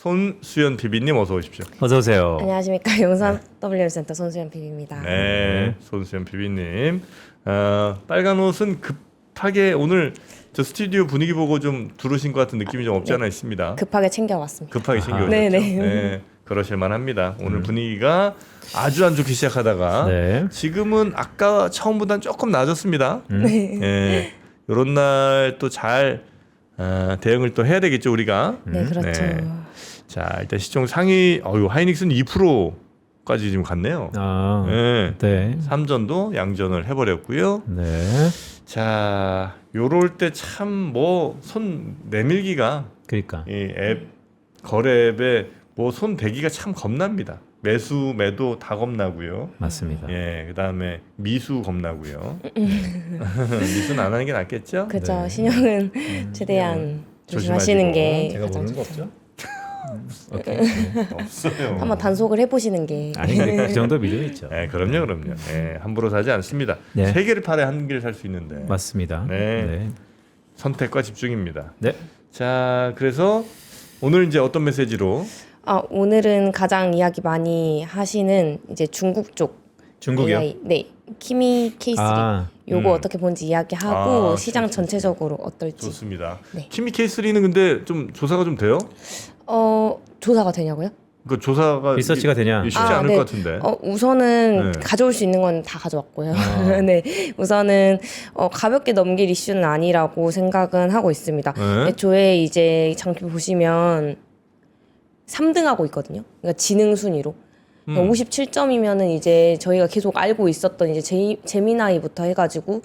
손수연 PB님 어서 오십시오. 어서 오세요. 안녕하십니까. 용산 WM센터 손수연 PB입니다. 네, 손수연 PB님. 빨간 옷은 급하게 오늘 저 스튜디오 분위기 보고 좀 두르신 것 같은 느낌이 좀 없지 않아 있습니다. 급하게 챙겨왔습니다. 급하게 챙겨오셨죠. 네네. 네, 그러실 만합니다. 오늘 분위기가 아주 안 좋게 시작하다가 네. 지금은 아까 처음보다는 조금 나아졌습니다. 네. 이런 날 또 잘 대응을 또 해야 되겠죠 우리가. 네, 그렇죠. 네. 자, 일단 시총 상위 하이닉스는 2%까지 지금 갔네요. 아, 네. 네. 3전도 양전을 해버렸고요. 네. 자, 요럴 때 참 뭐 손 내밀기가 그러니까. 이 앱 거래앱에 뭐 손 대기가 참 겁납니다. 매수 매도 다 겁나고요. 맞습니다. 예, 그다음에 미수 겁나고요. 미수는 안 하는 게 낫겠죠? 그죠. 네. 신용은 최대한 조심하시는 게 제가 가장 모르는 거 좋죠. 없죠? 오케이. 없어요. 한번 단속을 해보시는 게. 아니 그 정도 믿음 있죠. 네, 그럼요. 예, 함부로 사지 않습니다. 네. 세 개를 팔에 한 개를 살 수 있는데 맞습니다. 네. 네. 선택과 집중입니다. 네. 자, 그래서 오늘 이제 어떤 메시지로? 오늘은 가장 이야기 많이 하시는 이제 중국 쪽 중국이요? AI, 네, 키미 케이스 요거 어떻게 보는지 이야기하고 시장 케이스. 전체적으로 어떨지. 좋습니다. 네. 키미 K3는 근데 좀 조사가 좀 돼요? 조사가 되냐고요? 그 조사가 리서치가 되냐? 쉽지 않을 네. 것 같은데. 우선은 네. 가져올 수 있는 건 다 가져왔고요. 네, 우선은 가볍게 넘길 이슈는 아니라고 생각은 하고 있습니다. 네. 애초에 이제 장표 보시면 3등하고 있거든요. 그러니까 지능 순위로. 57점이면은 이제 저희가 계속 알고 있었던 이제 제미나이부터 해가지고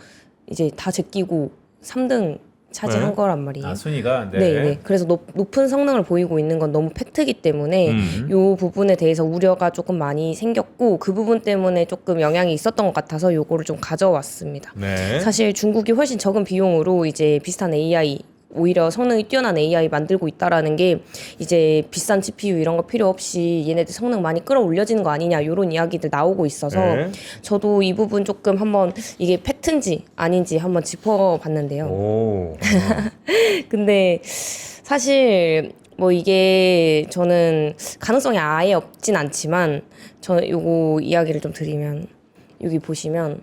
이제 다 제끼고 3등 차지한 네. 거란 말이에요. 순위가 네. 그래서 높은 성능을 보이고 있는 건 너무 팩트이기 때문에 이 부분에 대해서 우려가 조금 많이 생겼고 그 부분 때문에 조금 영향이 있었던 것 같아서 요거를 좀 가져왔습니다. 네. 사실 중국이 훨씬 적은 비용으로 이제 비슷한 AI 오히려 성능이 뛰어난 AI 만들고 있다라는 게 이제 비싼 GPU 이런 거 필요 없이 얘네들 성능 많이 끌어올려지는 거 아니냐 이런 이야기들 나오고 있어서 네. 저도 이 부분 조금 한번 이게 팩트인지 아닌지 한번 짚어봤는데요. 오. 근데 사실 뭐 이게 저는 가능성이 아예 없진 않지만 저는 요거 이야기를 좀 드리면 여기 보시면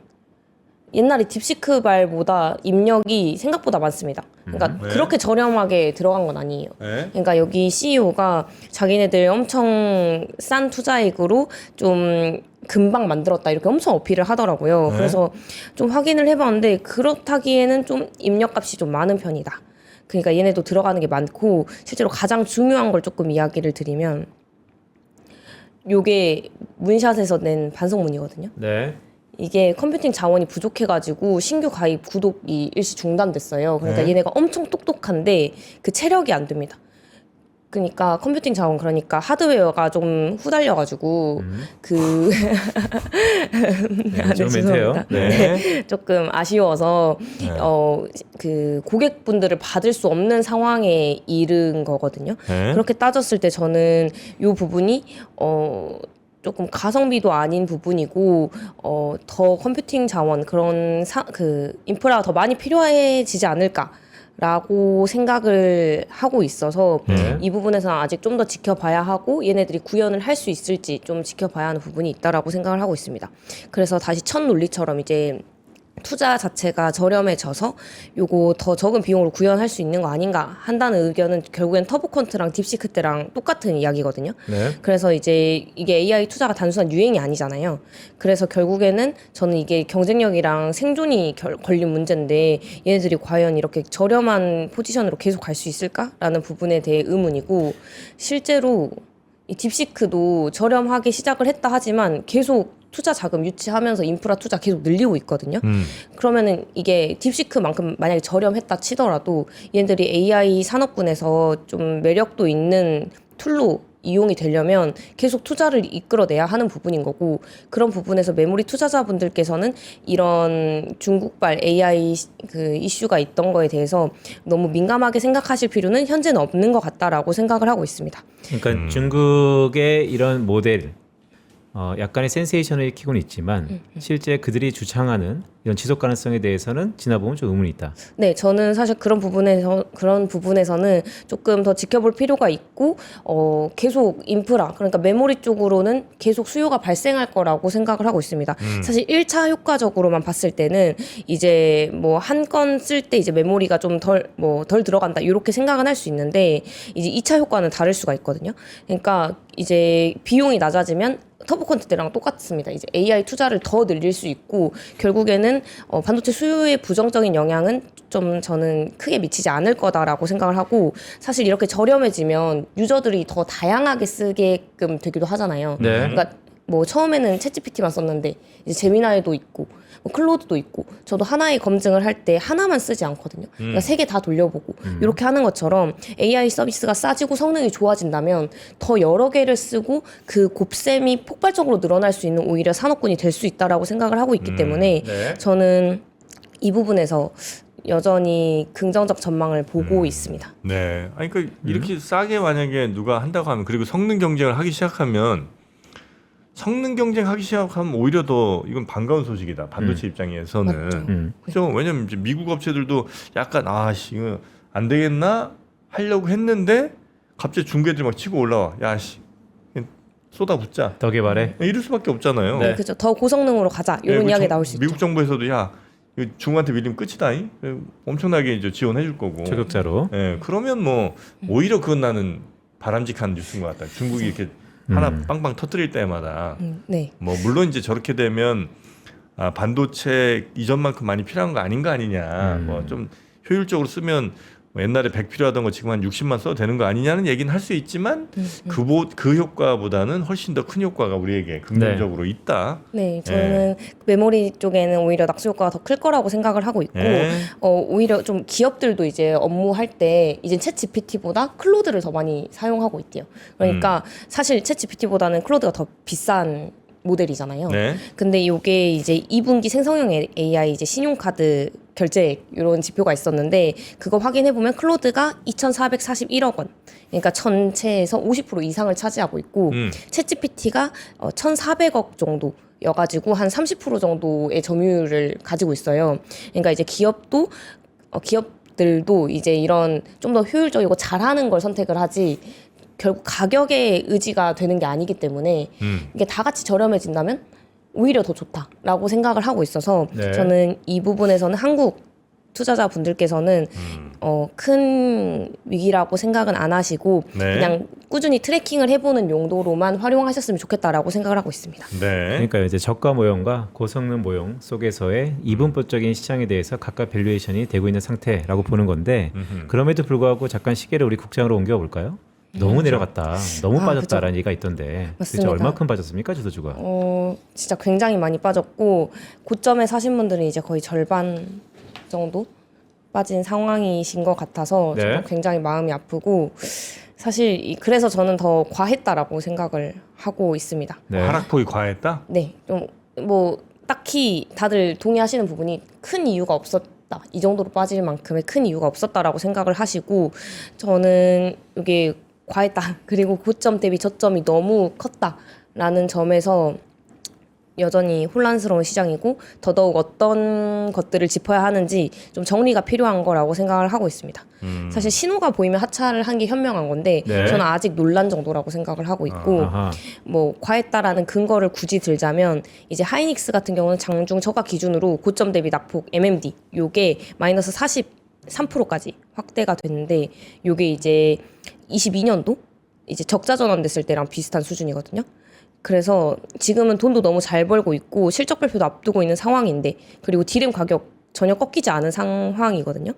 옛날에 딥시크발보다 입력이 생각보다 많습니다. 그러니까 네. 그렇게 저렴하게 들어간 건 아니에요. 네. 그러니까 여기 CEO가 자기네들 엄청 싼 투자액으로 좀 금방 만들었다 이렇게 엄청 어필을 하더라고요. 네. 그래서 좀 확인을 해봤는데 그렇다기에는 좀 입력값이 좀 많은 편이다. 그러니까 얘네도 들어가는 게 많고 실제로 가장 중요한 걸 조금 이야기를 드리면 요게 문샷에서 낸 반성문이거든요. 네. 이게 컴퓨팅 자원이 부족해가지고 신규 가입 구독이 일시 중단됐어요. 그러니까 네. 얘네가 엄청 똑똑한데 그 체력이 안 됩니다. 그러니까 컴퓨팅 자원 그러니까 하드웨어가 좀 후달려가지고 그 네, 좀 멘트예요. 죄송합니다. 네. 조금 아쉬워서 그 고객분들을 받을 수 없는 상황에 이른 거거든요. 네. 그렇게 따졌을 때 저는 이 부분이 조금 가성비도 아닌 부분이고 더 컴퓨팅 자원 그런 그 인프라가 더 많이 필요해지지 않을까라고 생각을 하고 있어서 네. 이 부분에서는 아직 좀 더 지켜봐야 하고 얘네들이 구현을 할 수 있을지 좀 지켜봐야 하는 부분이 있다라고 생각을 하고 있습니다. 그래서 다시 첫 논리처럼 이제 투자 자체가 저렴해져서 요거 더 적은 비용으로 구현할 수 있는 거 아닌가 한다는 의견은 결국엔 터보컨트랑 딥시크 때랑 똑같은 이야기거든요. 네. 그래서 이제 이게 AI 투자가 단순한 유행이 아니잖아요. 그래서 결국에는 저는 이게 경쟁력이랑 생존이 걸린 문제인데 얘네들이 과연 이렇게 저렴한 포지션으로 계속 갈 수 있을까라는 부분에 대해 의문이고 실제로 이 딥시크도 저렴하게 시작을 했다 하지만 계속 투자 자금 유치하면서 인프라 투자 계속 늘리고 있거든요. 그러면은 이게 딥시크만큼 만약에 저렴했다 치더라도 얘네들이 AI 산업군에서 좀 매력도 있는 툴로 이용이 되려면 계속 투자를 이끌어내야 하는 부분인 거고 그런 부분에서 메모리 투자자분들께서는 이런 중국발 AI 그 이슈가 있던 거에 대해서 너무 민감하게 생각하실 필요는 현재는 없는 것 같다라고 생각을 하고 있습니다. 그러니까 중국의 이런 모델 약간의 센세이션을 일으키고는 있지만 실제 그들이 주창하는 이런 지속 가능성에 대해서는 지나보면 좀 의문이 있다. 네, 저는 사실 그런 부분에서는 조금 더 지켜볼 필요가 있고, 계속 인프라, 그러니까 메모리 쪽으로는 계속 수요가 발생할 거라고 생각을 하고 있습니다. 사실 1차 효과적으로만 봤을 때는 이제 뭐 한 건 쓸 때 이제 메모리가 좀 덜 들어간다, 이렇게 생각은 할 수 있는데, 이제 2차 효과는 다를 수가 있거든요. 그러니까 이제 비용이 낮아지면 터보 콘텐츠랑 똑같습니다. 이제 AI 투자를 더 늘릴 수 있고 결국에는 반도체 수요에 부정적인 영향은 좀 저는 크게 미치지 않을 거다라고 생각을 하고 사실 이렇게 저렴해지면 유저들이 더 다양하게 쓰게끔 되기도 하잖아요. 네. 그러니까 뭐 처음에는 챗GPT만 썼는데 이제 제미나이도 있고 뭐 클로드도 있고 저도 하나의 검증을 할 때 하나만 쓰지 않거든요. 그러니까 세 개 다 돌려보고 이렇게 하는 것처럼 AI 서비스가 싸지고 성능이 좋아진다면 더 여러 개를 쓰고 그 곱셈이 폭발적으로 늘어날 수 있는 오히려 산업군이 될 수 있다라고 생각을 하고 있기 때문에 네. 저는 이 부분에서 여전히 긍정적 전망을 보고 있습니다. 네. 아니 그러니까 이렇게 싸게 만약에 누가 한다고 하면 그리고 성능 경쟁을 하기 시작하면 성능 경쟁하기 시작하면 오히려 더 이건 반가운 소식이다. 반도체 입장에서는. 맞죠. 그죠? 왜냐면 이제 미국 업체들도 약간 아씨 이거 안 되겠나 하려고 했는데 갑자기 중개들이 막 치고 올라와. 야씨 쏟아붓자. 더 개발해. 이럴 수밖에 없잖아요. 네. 그렇죠. 더 고성능으로 가자 이런 이야기 나올 수 미국 있죠. 정부에서도 야 이거 중국한테 밀리면 끝이다잉. 엄청나게 이제 지원해줄 거고. 저격자로. 예, 그러면 뭐 오히려 그건 나는 바람직한 뉴스인 것 같다. 중국이 이렇게 하나 빵빵 터뜨릴 때마다 네. 뭐 물론 이제 저렇게 되면 반도체 이전만큼 많이 필요한 거 아닌 거 아니냐. 뭐 좀 효율적으로 쓰면 뭐 옛날에 100 필요하던 거 지금 한 60만 써도 되는 거 아니냐는 얘기는 할 수 있지만 그 효과보다는 훨씬 더 큰 효과가 우리에게 긍정적으로 있다. 네, 저는 메모리 쪽에는 오히려 낙수 효과가 더 클 거라고 생각을 하고 있고, 네. 오히려 좀 기업들도 이제 업무할 때 이제 챗 GPT보다 클로드를 더 많이 사용하고 있대요. 그러니까 사실 챗 GPT보다는 클로드가 더 비싼 모델이잖아요. 네. 근데 이게 이제 2분기 생성형 AI 이제 신용카드 결제 이런 지표가 있었는데 그거 확인해 보면 클로드가 2,441억 원. 그러니까 전체에서 50% 이상을 차지하고 있고 챗GPT가 1,400억 정도 여가지고 한 30% 정도의 점유율을 가지고 있어요. 그러니까 이제 기업들도 이제 이런 좀 더 효율적이고 잘하는 걸 선택을 하지 결국 가격의 의지가 되는 게 아니기 때문에 이게 다 같이 저렴해진다면 오히려 더 좋다라고 생각을 하고 있어서 네. 저는 이 부분에서는 한국 투자자분들께서는 큰 위기라고 생각은 안 하시고 네. 그냥 꾸준히 트래킹을 해보는 용도로만 활용하셨으면 좋겠다라고 생각을 하고 있습니다. 네. 그러니까 이제 저가 모형과 고성능 모형 속에서의 이분법적인 시장에 대해서 각각 밸류에이션이 되고 있는 상태라고 보는 건데 그럼에도 불구하고 잠깐 시계를 우리 국장으로 옮겨 볼까요? 너무 내려갔다, 너무 빠졌다라는 얘기가 있던데 도대체 맞습니다. 얼마큼 빠졌습니까, 주도주가? 진짜 굉장히 많이 빠졌고 고점에 사신 분들은 이제 거의 절반 정도 빠진 상황이신 것 같아서 네. 저도 굉장히 마음이 아프고 사실 그래서 저는 더 과했다라고 생각을 하고 있습니다. 네. 하락폭이 과했다? 네, 좀 뭐 딱히 다들 동의하시는 부분이 큰 이유가 없었다. 이 정도로 빠질 만큼의 큰 이유가 없었다라고 생각을 하시고 저는 이게 과했다. 그리고 고점 대비 저점이 너무 컸다라는 점에서 여전히 혼란스러운 시장이고 더더욱 어떤 것들을 짚어야 하는지 좀 정리가 필요한 거라고 생각을 하고 있습니다. 사실 신호가 보이면 하차를 한 게 현명한 건데 네. 저는 아직 논란 정도라고 생각을 하고 있고 아하. 뭐 과했다라는 근거를 굳이 들자면 이제 하이닉스 같은 경우는 장중 저가 기준으로 고점 대비 낙폭 MMD 요게 마이너스 43%까지 확대가 됐는데 요게 이제 22년도 이제 적자 전환됐을 때랑 비슷한 수준이거든요. 그래서 지금은 돈도 너무 잘 벌고 있고 실적 발표도 앞두고 있는 상황인데 그리고 디램 가격 전혀 꺾이지 않은 상황이거든요.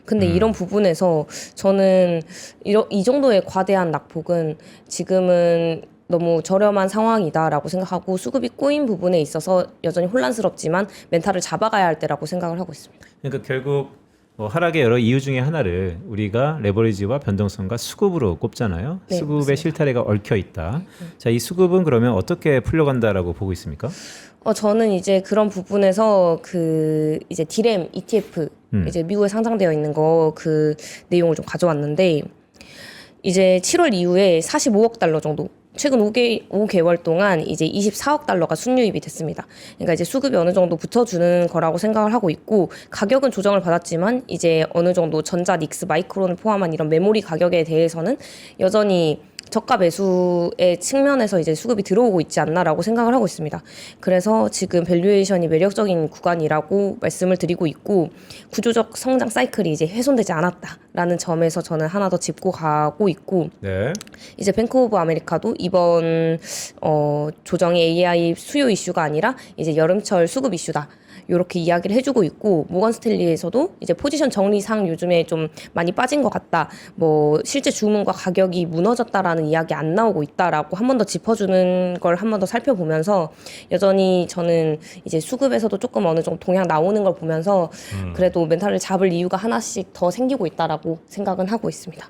근데 이런 부분에서 저는 이 정도의 과대한 낙폭은 지금은 너무 저렴한 상황이다라고 생각하고 수급이 꼬인 부분에 있어서 여전히 혼란스럽지만 멘탈을 잡아가야 할 때라고 생각을 하고 있습니다. 그러니까 결국 뭐 하락의 여러 이유 중에 하나를 우리가 레버리지와 변동성과 수급으로 꼽잖아요. 네, 수급의 맞습니다. 실타래가 얽혀 있다. 자, 이 수급은 그러면 어떻게 풀려간다라고 보고 있습니까? 저는 이제 그런 부분에서 그 이제 디램 ETF 이제 미국에 상장되어 있는 거 그 내용을 좀 가져왔는데 이제 7월 이후에 45억 달러 정도 최근 5개월 동안 이제 24억 달러가 순유입이 됐습니다. 그러니까 이제 수급이 어느 정도 붙어주는 거라고 생각을 하고 있고 가격은 조정을 받았지만 이제 어느 정도 전자, 닉스, 마이크론을 포함한 이런 메모리 가격에 대해서는 여전히 저가 매수의 측면에서 이제 수급이 들어오고 있지 않나라고 생각을 하고 있습니다. 그래서 지금 밸류에이션이 매력적인 구간이라고 말씀을 드리고 있고 구조적 성장 사이클이 이제 훼손되지 않았다라는 점에서 저는 하나 더 짚고 가고 있고 네. 이제 뱅크 오브 아메리카도 이번 조정이 AI 수요 이슈가 아니라 이제 여름철 수급 이슈다. 이렇게 이야기를 해주고 있고 모건 스탠리에서도 이제 포지션 정리상 요즘에 좀 많이 빠진 것 같다. 뭐 실제 주문과 가격이 무너졌다라는 이야기 안 나오고 있다라고 한 번 더 짚어주는 걸 한 번 더 살펴보면서 여전히 저는 이제 수급에서도 조금 어느 정도 동향 나오는 걸 보면서 그래도 멘탈을 잡을 이유가 하나씩 더 생기고 있다라고 생각은 하고 있습니다.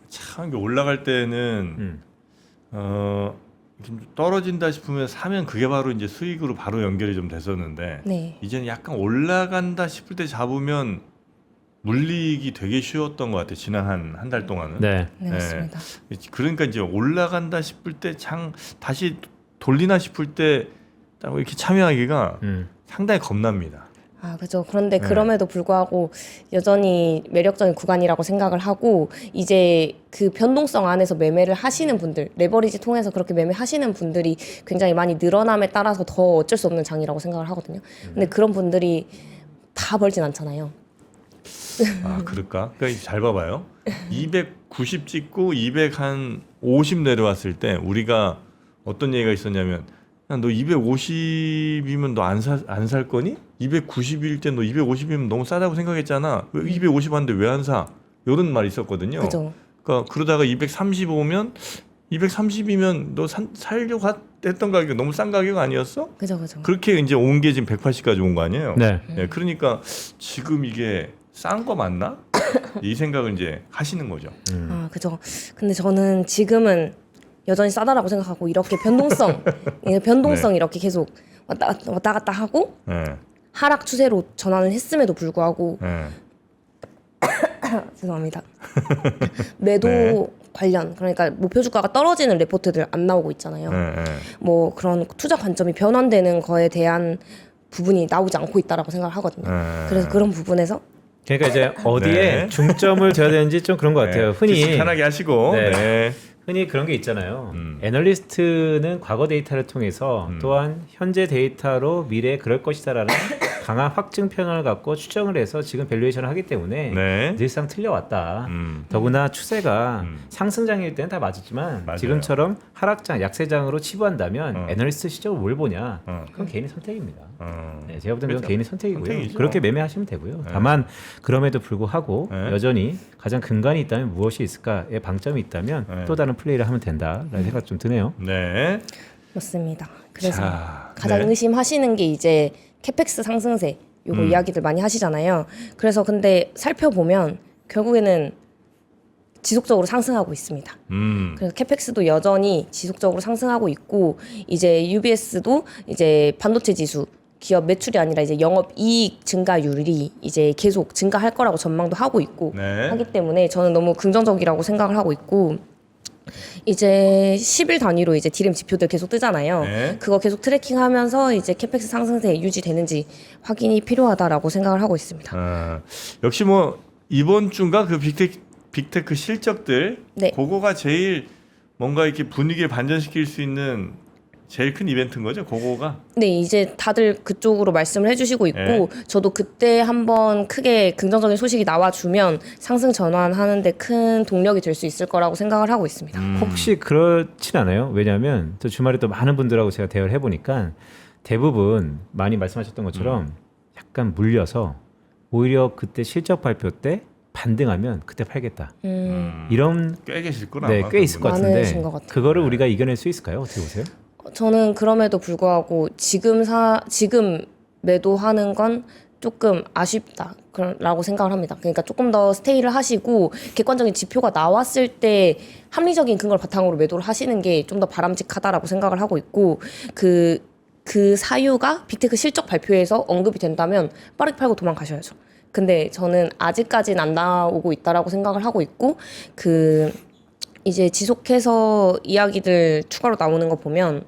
참 이게 올라갈 때는 좀 떨어진다 싶으면 사면 그게 바로 이제 수익으로 바로 연결이 좀 됐었는데 네. 이제는 약간 올라간다 싶을 때 잡으면 물리기 되게 쉬웠던 것 같아요. 지난 한 달 동안은. 네. 네, 맞습니다. 그러니까 이제 올라간다 싶을 때 다시 돌리나 싶을 때 딱 이렇게 참여하기가 상당히 겁납니다. 아, 그죠. 그런데 네. 그럼에도 불구하고 여전히 매력적인 구간이라고 생각을 하고 이제 그 변동성 안에서 매매를 하시는 분들, 레버리지 통해서 그렇게 매매하시는 분들이 굉장히 많이 늘어남에 따라서 더 어쩔 수 없는 장이라고 생각을 하거든요. 근데 그런 분들이 다 벌진 않잖아요. 아, 그럴까? 그러니까 잘 봐봐요. 290 찍고 250 내려왔을 때 우리가 어떤 얘기가 있었냐면 야, 너 250이면 너 안 살 거니? 290일 때 너 250이면 너무 싸다고 생각했잖아. 왜 250 하는데 왜 안 사? 이런 말이 있었거든요. 그죠. 그러니까 그러다가 230 오면 230이면 너 살려고 했던 가격이 너무 싼 가격 아니었어? 그죠, 그죠. 그렇게 이제 온 게 지금 180까지 온 거 아니에요? 네. 네, 그러니까 지금 이게 싼 거 맞나? 이 생각을 이제 하시는 거죠. 아, 그죠. 근데 저는 지금은 여전히 싸다라고 생각하고 이렇게 변동성 네. 이렇게 계속 왔다 갔다 하고 네, 하락 추세로 전환을 했음에도 불구하고 네. 죄송합니다. 매도 네. 관련 그러니까 목표 주가가 떨어지는 레포트들 안 나오고 있잖아요. 네, 네. 뭐 그런 투자 관점이 변환되는 거에 대한 부분이 나오지 않고 있다라고 생각을 하거든요. 네. 그래서 그런 부분에서 그러니까 이제 어디에 네. 중점을 둬야 되는지 좀 그런 것 같아요. 네, 흔히 주식 편하게 하시고. 네. 네. 흔히 그런 게 있잖아요. 애널리스트는 과거 데이터를 통해서 또한 현재 데이터로 미래에 그럴 것이다라는 강한 확증 편을 갖고 추정을 해서 지금 밸류에이션을 하기 때문에 네. 늘상 틀려왔다. 더구나 추세가 상승장일 때는 다 맞았지만 맞아요. 지금처럼 하락장, 약세장으로 치부한다면 애널리스트 시점을 뭘 보냐? 그건 개인의 선택입니다. 네, 제가 볼 때는 그건 그렇죠. 개인의 선택이고요. 선택이죠. 그렇게 매매하시면 되고요. 다만 그럼에도 불구하고 네. 여전히 가장 근간이 있다면 무엇이 있을까에 방점이 있다면 네. 또 다른 플레이를 하면 된다라는 생각 좀 드네요. 네. 맞습니다. 그래서 자, 가장 네. 의심하시는 게 이제 캐펙스 상승세 요거 이야기들 많이 하시잖아요. 그래서 근데 살펴보면 결국에는 지속적으로 상승하고 있습니다. 그래서 캐펙스도 여전히 지속적으로 상승하고 있고 이제 UBS도 이제 반도체 지수 기업 매출이 아니라 이제 영업 이익 증가율이 이제 계속 증가할 거라고 전망도 하고 있고 네. 하기 때문에 저는 너무 긍정적이라고 생각을 하고 있고 이제 10일 단위로 이제 디램 지표들 계속 뜨잖아요. 네. 그거 계속 트래킹하면서 이제 캐펙스 상승세 유지되는지 확인이 필요하다라고 생각을 하고 있습니다. 역시 뭐 이번 주인가 그 빅테크 실적들 네. 그거가 제일 뭔가 이렇게 분위기를 반전시킬 수 있는 제일 큰 이벤트인 거죠, 그거가. 네, 이제 다들 그쪽으로 말씀을 해주시고 있고 네. 저도 그때 한번 크게 긍정적인 소식이 나와주면 상승 전환하는데 큰 동력이 될 수 있을 거라고 생각을 하고 있습니다. 혹시 그렇진 않아요? 왜냐하면 또 주말에 또 많은 분들하고 제가 대화를 해보니까 대부분 많이 말씀하셨던 것처럼 약간 물려서 오히려 그때 실적 발표 때 반등하면 그때 팔겠다. 이런 꽤 계실구나. 네, 아마 꽤 있을 것 그분이. 같은데 많으신 것 같아요. 그거를 우리가 이겨낼 수 있을까요? 어떻게 보세요? 저는 그럼에도 불구하고 지금 매도하는 건 조금 아쉽다라고 생각을 합니다. 그러니까 조금 더 스테이를 하시고 객관적인 지표가 나왔을 때 합리적인 근거를 바탕으로 매도를 하시는 게 좀 더 바람직하다라고 생각을 하고 있고 그 사유가 빅테크 실적 발표에서 언급이 된다면 빠르게 팔고 도망가셔야죠. 근데 저는 아직까지는 안 나오고 있다라고 생각을 하고 있고 이제 지속해서 이야기들 추가로 나오는 거 보면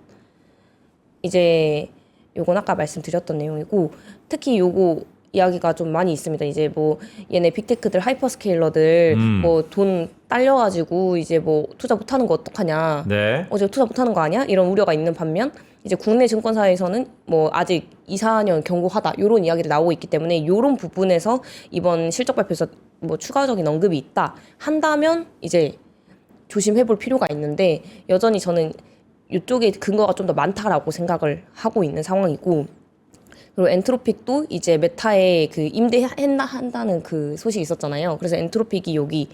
이제 요건 아까 말씀드렸던 내용이고 특히 요거 이야기가 좀 많이 있습니다. 이제 뭐 얘네 빅테크들 하이퍼스케일러들 뭐 돈 딸려가지고 이제 뭐 투자 못하는 거 어떡하냐. 네. 어제 투자 못하는 거 아니야? 이런 우려가 있는 반면 이제 국내 증권사에서는 뭐 아직 2, 4년 경고하다 이런 이야기를 나오고 있기 때문에 이런 부분에서 이번 실적 발표에서 뭐 추가적인 언급이 있다 한다면 이제 조심해볼 필요가 있는데 여전히 저는 이쪽에 근거가 좀 더 많다라고 생각을 하고 있는 상황이고 그리고 엔트로픽도 이제 메타에 그 임대한다는 그 소식이 있었잖아요. 그래서 엔트로픽이 여기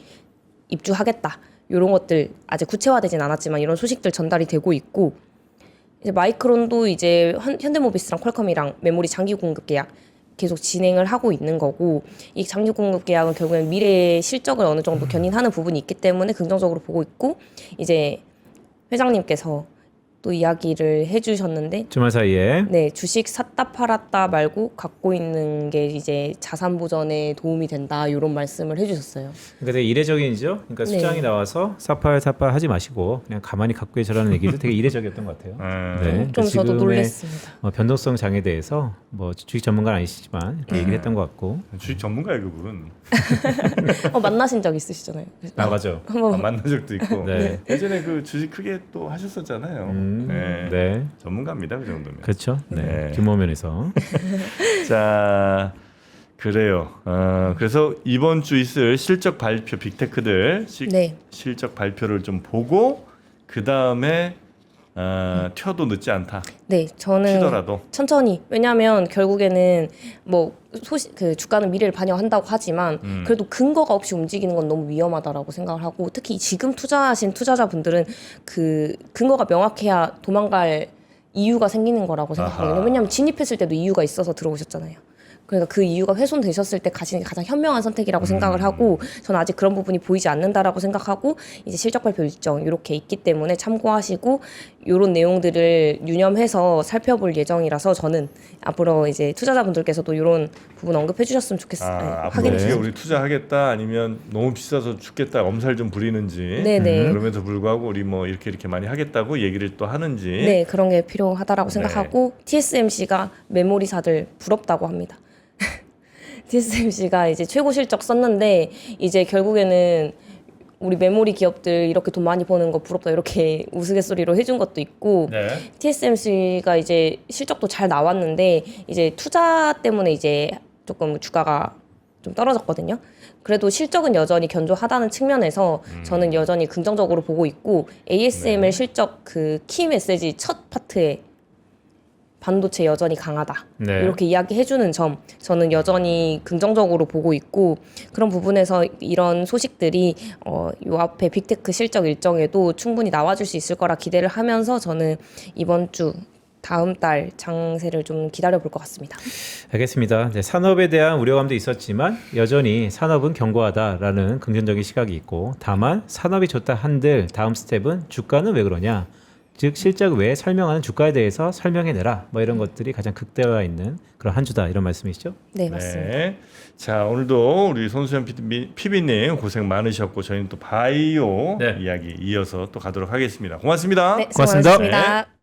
입주하겠다. 이런 것들 아직 구체화되진 않았지만 이런 소식들 전달이 되고 있고 이제 마이크론도 이제 현대모비스랑 퀄컴이랑 메모리 장기 공급 계약 계속 진행을 하고 있는 거고 이 장기 공급 계약은 결국엔 미래의 실적을 어느 정도 견인하는 부분이 있기 때문에 긍정적으로 보고 있고 이제 회장님께서 또 이야기를 해주셨는데 주말 사이에 네 주식 샀다 팔았다 말고 갖고 있는 게 이제 자산 보전에 도움이 된다 이런 말씀을 해주셨어요. 그러니까 되게 이례적이죠. 그러니까 수장이 네. 나와서 사팔 하지 마시고 그냥 가만히 갖고 계시라는 얘기도 되게 이례적이었던 것 같아요. 네. 좀 저도 지금의 놀랐습니다. 변동성 장에 대해서 뭐 주식 전문가는 아니시지만 이렇게 얘기를 했던 것 같고. 주식 전문가예요 그분. 만나신 적 있으시잖아요. 아 맞아. 만난 적도 있고. 네. 예전에 그 주식 크게 또 하셨었잖아요. 네. 네. 전문가입니다 그 정도면. 그렇죠. 네. 네. 규모 면에서. 자 그래요. 그래서 이번 주 있을 실적 발표 빅테크들 네. 실적 발표를 좀 보고 그 다음에 튀어도 늦지 않다. 네, 저는 튀더라도. 천천히. 왜냐하면 결국에는 뭐 소식 그 주가는 미래를 반영한다고 하지만 그래도 근거가 없이 움직이는 건 너무 위험하다라고 생각을 하고 특히 지금 투자하신 투자자분들은 그 근거가 명확해야 도망갈 이유가 생기는 거라고 생각하거든요. 아하. 왜냐하면 진입했을 때도 이유가 있어서 들어오셨잖아요. 그러니까 그 이유가 훼손되셨을 때 가장 현명한 선택이라고 생각을 하고 저는 아직 그런 부분이 보이지 않는다라고 생각하고 이제 실적 발표 일정 이렇게 있기 때문에 참고하시고 이런 내용들을 유념해서 살펴볼 예정이라서 저는 앞으로 이제 투자자분들께서도 이런 부분 언급해 주셨으면 좋겠어요. 앞으로 확인해 어떻게 주셨으면 우리 투자하겠다 아니면 너무 비싸서 죽겠다 엄살 좀 부리는지 네네. 그럼에도 불구하고 우리 뭐 이렇게 많이 하겠다고 얘기를 또 하는지 네, 그런 게 필요하다라고 네. 생각하고 TSMC가 메모리사들 부럽다고 합니다. TSMC가 이제 최고 실적 썼는데 이제 결국에는 우리 메모리 기업들 이렇게 돈 많이 버는 거 부럽다 이렇게 우스갯소리로 해준 것도 있고 네. TSMC가 이제 실적도 잘 나왔는데 이제 투자 때문에 이제 조금 주가가 좀 떨어졌거든요. 그래도 실적은 여전히 견조하다는 측면에서 저는 여전히 긍정적으로 보고 있고 ASML 네. 실적 그 키 메시지 첫 파트에 반도체 여전히 강하다. 네. 이렇게 이야기해주는 점 저는 여전히 긍정적으로 보고 있고 그런 부분에서 이런 소식들이 요 앞에 빅테크 실적 일정에도 충분히 나와줄 수 있을 거라 기대를 하면서 저는 이번 주 다음 달 장세를 좀 기다려볼 것 같습니다. 알겠습니다. 네, 산업에 대한 우려감도 있었지만 여전히 산업은 견고하다라는 긍정적인 시각이 있고 다만 산업이 좋다 한들 다음 스텝은 주가는 왜 그러냐 즉 실적 외에 설명하는 주가에 대해서 설명해내라 뭐 이런 것들이 가장 극대화 있는 그런 한 주다 이런 말씀이시죠? 네, 맞습니다. 네. 자 오늘도 우리 손수연 PB님 고생 많으셨고 저희는 또 바이오 네. 이야기 이어서 또 가도록 하겠습니다. 고맙습니다. 네, 수고 고맙습니다. 많으셨습니다.